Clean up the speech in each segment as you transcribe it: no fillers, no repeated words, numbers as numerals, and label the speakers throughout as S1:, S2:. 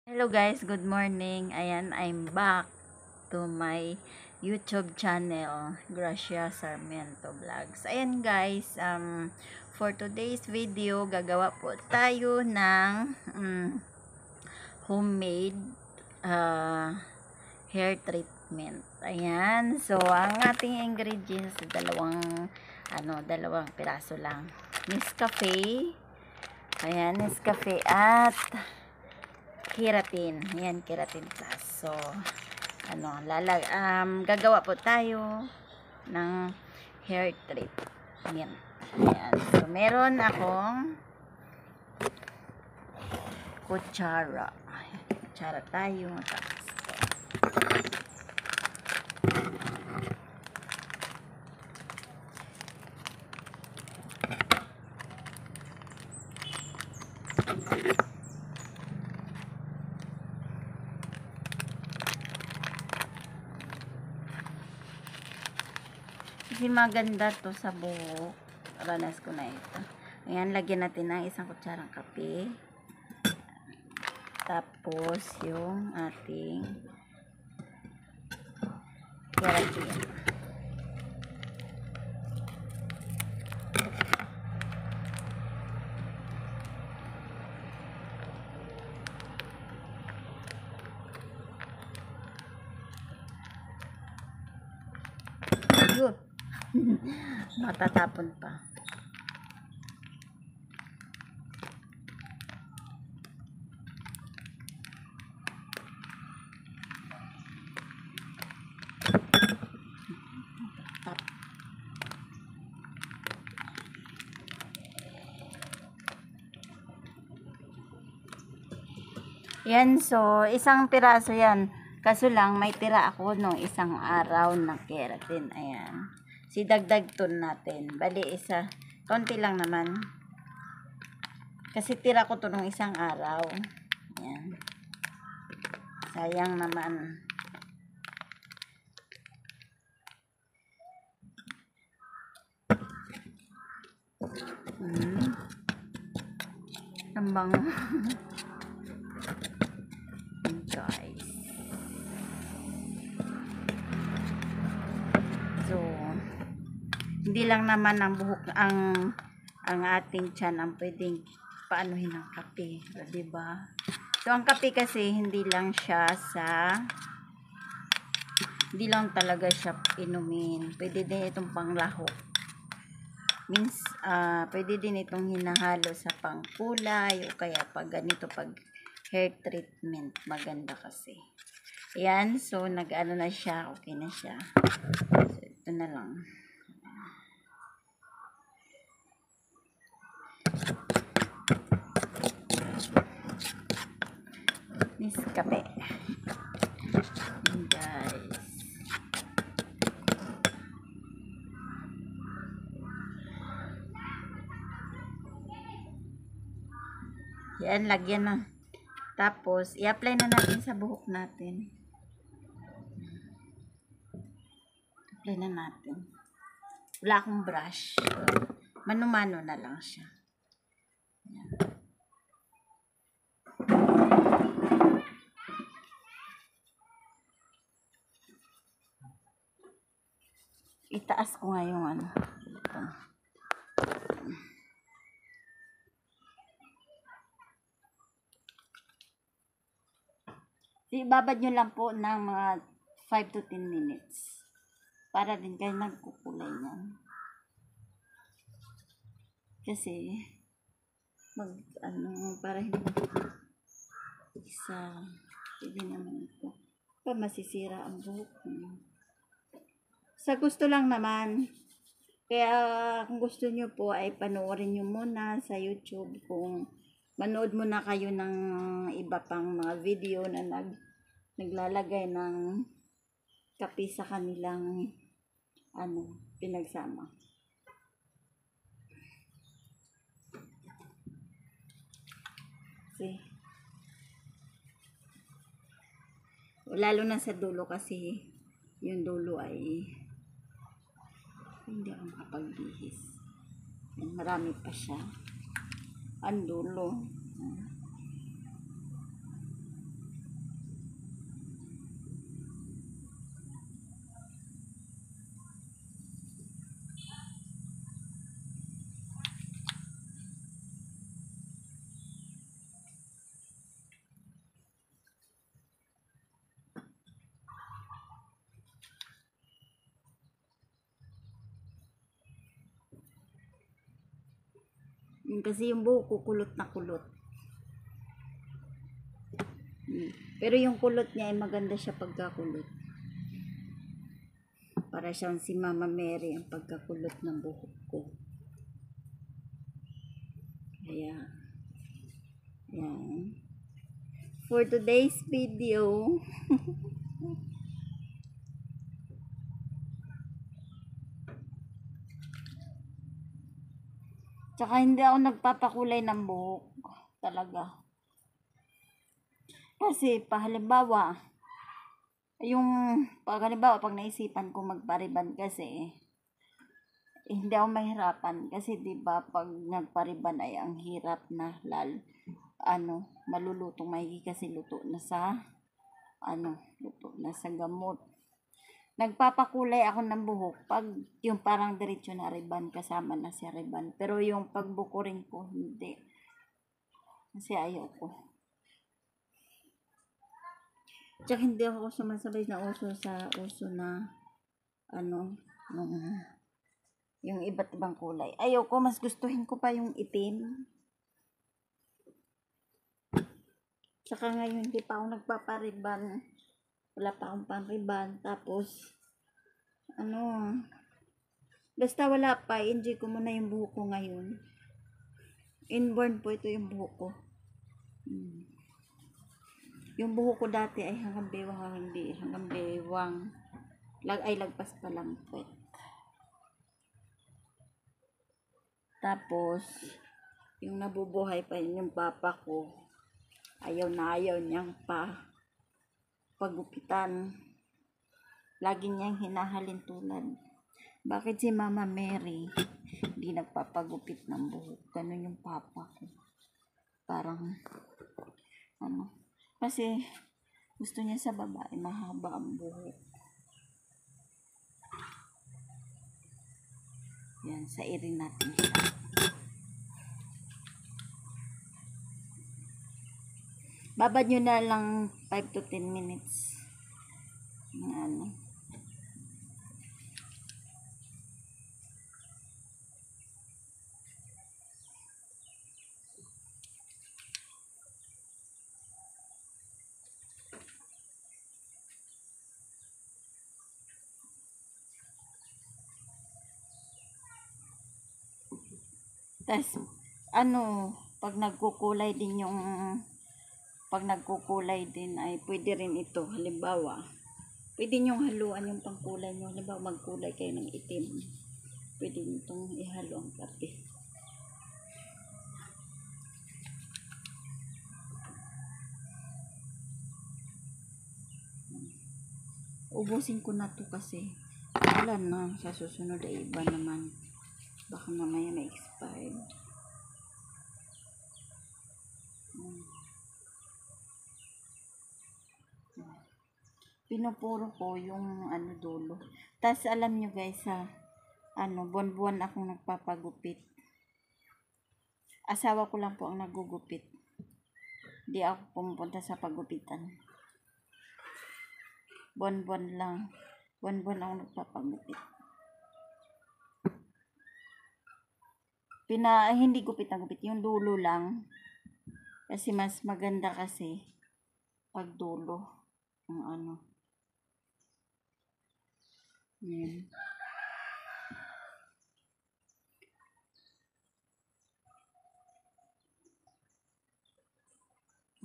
S1: Hello guys, good morning. Ayan, I'm back to my YouTube channel, Gracia Sarmiento Vlogs. Ayan guys, for today's video, gagawa po tayo ng homemade uh, hair treatment. Ayan, so ang ating ingredients, dalawang piraso lang. Nescafe, ayan, Nescafe at keratin. Yan, keratin plus. So, gagawa po tayo ng hair treatment. Ayan. So, meron akong kutsara. Kutsara tayo. Tapos, kasi maganda to sa buhok. Ranas ko na ito. Ayan, lagyan natin ng isang kutsarang kape. Tapos, yung ating keratin. Yun. Matatapon pa. Yan, so, isang piraso yan. Kaso lang, may tira ako nung isang araw na keratin. Ayan. Dagdag ton natin. Bali, konti lang naman. Kasi tira ko to nung isang araw. Ayan. Sayang naman. Ang bango. Guys. So, hindi lang naman ang buhok ang ating tiyan ang pwedeng paanuhin ng kape, 'di ba? So, ang kape kasi hindi lang talaga siya inumin. Pwede din itong panglahok. Pwede din itong hinahalo sa pangkulay o kaya pag ganito pag hair treatment, maganda kasi. Ayan, so nag-ano na siya, okay na siya. So, ito na lang. Nescafe. Guys. Yan, lagyan na. Tapos, i-apply na natin sa buhok natin. Apply na natin. Wala akong brush. Mano-mano na lang siya. Yan. Itaas ko nga yung ito. Ibabad nyo lang po ng mga 5 to 10 minutes. Para din kayo nagkukulay niyan. Kasi, para hindi hindi naman ito. Masisira ang buhok mo. Sa gusto lang naman. Kaya, kung gusto nyo po, ay panoorin nyo muna sa YouTube. Kung manood muna kayo ng iba pang mga video na naglalagay ng kape sa kanilang pinagsama. See? Lalo na sa dulo kasi yung dulo ay hindi ako makapagbihis. Marami pa siya. Ang dulo. Kasi yung buhok ko kulot na kulot. Pero yung kulot niya ay maganda siya pagkakulot. Para siyang si Mama Mary ang pagkakulot ng buhok ko. Kaya, yan. For today's video, tsaka hindi ako nagpapakulay ng buhok. Talaga. Kasi, halimbawa, pag naisipan ko magpariban kasi, hindi ako mahirapan. Kasi, diba, pag nagpariban ay ang hirap na malulutong maigi kasi luto na sa gamot. Nagpapakulay ako ng buhok pag yung parang diretso na riban, kasama na si riban. Pero yung pagbukuring ko, hindi. Kasi ayaw ko. Tsaka hindi ako sumasabay na uso na yung iba't ibang kulay. Ayaw ko, mas gustuhin ko pa yung itim. Tsaka ngayon, hindi pa ako nagpapariban. Wala pa akong pang-riban. Tapos, basta wala pa, enjoy ko muna yung buhok ko ngayon. Inborn po ito yung buhok ko. Yung buhok ko dati ay hanggang bewang. Lagpas pa lang po. Tapos, yung nabubuhay pa yung papa ko, ayaw niyang pagupitan. Lagi niyang hinahalin tulad. Bakit si Mama Mary hindi nagpapagupit ng buhok? Ganun yung papa ko. Parang, kasi gusto niya sa babae mahaba ang buhok. Yan, sairin natin siya. Babad nyo na lang 5 to 10 minutes. Tas, pag nagkukulay din ay pwede rin ito. Halimbawa, pwede nyong haluan yung pangkulay nyo. Halimbawa, magkulay kayo ng itim. Pwede nyo itong ihalo ang kape. Ubusin ko na to kasi wala na. Sa susunod ay iba naman. Baka mamaya may expired. Pinupuro ko yung dulo. Tas alam nyo guys buwan-buwan akong nagpapagupit. Asawa ko lang po ang nagugupit. Di ako pumupunta sa pagupitan. Buwan-buwan lang. Buwan-buwan akong nagpapagupit. Hindi gupit na gupit, yung dulo lang. Kasi mas maganda kasi pag dulo. Yung Yan.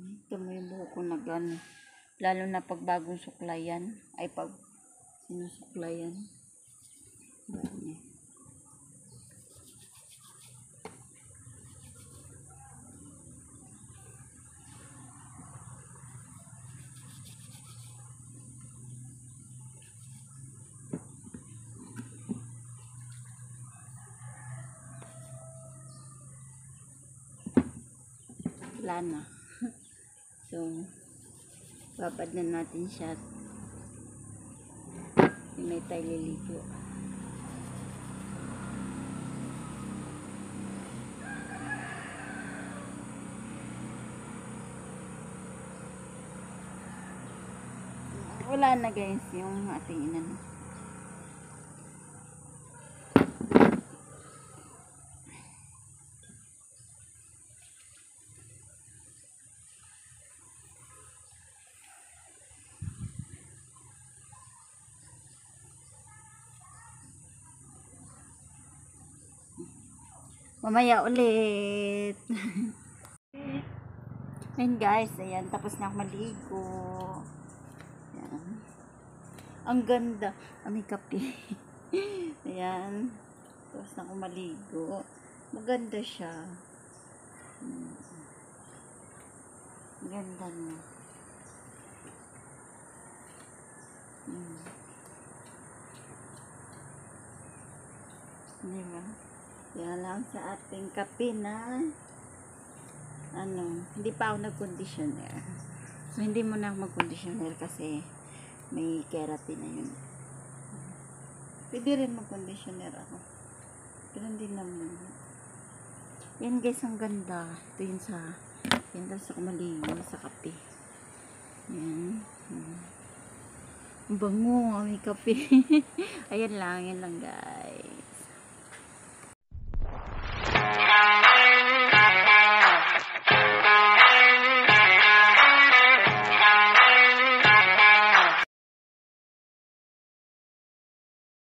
S1: Ito mo yung buhok ko na gano'n. Lalo na pag bagong suklayan. Ay pag sinusuklayan. Gano'n. Wala na. So, babad na natin siya. May tayo liligo. Wala na guys yung ating Mamaya ulit. Ayan guys, ayan, tapos na ako maligo. Ayan. Ang ganda. May kape. Ayan. Tapos na ako maligo. Maganda siya. Ganda niya. Diba? Yan lang sa ating kape na hindi pa ako nag-conditioner. So, hindi mo na mag-conditioner kasi may keratin na yun. Pwede rin mag-conditioner ako. Pero hindi naman. Yan guys, ang ganda. Ito yun yan daw sa kumaligo, sa kape. Yan. Ang bango, may kape. Ayan lang guys.